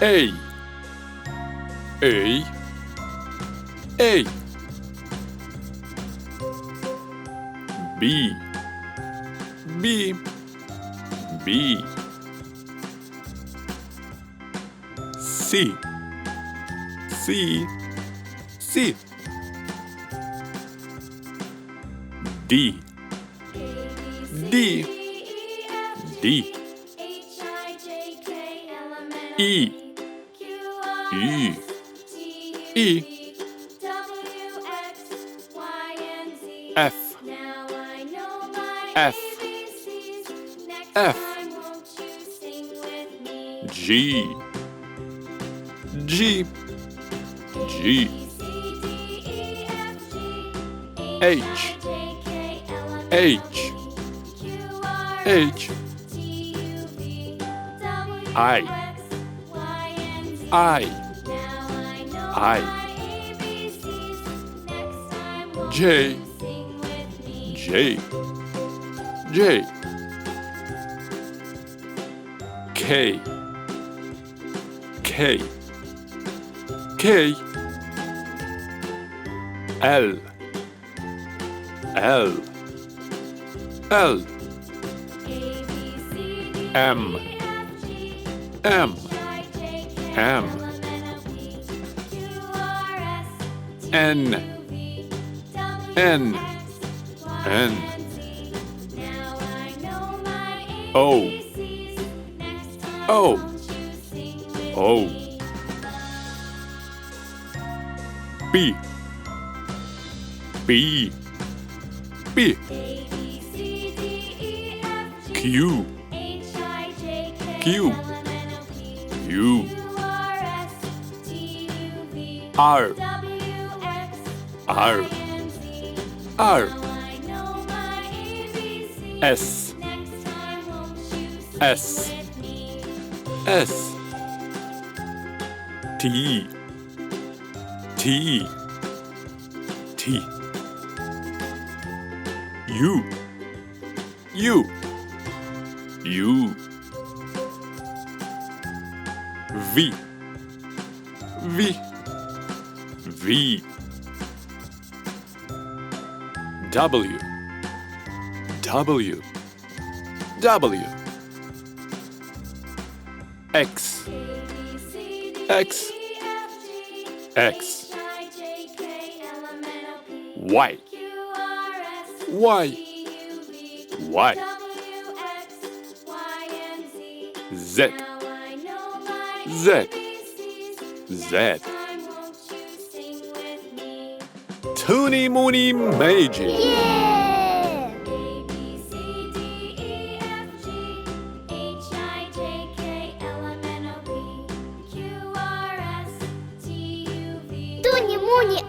A, A, A. B, B, B. C, C, C. D, D, D. E, E, E. F, F, F. G, G, G. H, H, H. I, J, J, J. K, K, K. L, L, L. M, M, M. N, N, N. O, O, O. B, B, B. Q, Q, Q. R, R, R. S, S, S. T, T, T. U, U, U. V, V, V. W, W, W. X, X, X. Y, Y, Y. Z, Z, Z. Toony Moony Magic. Toony, Moony,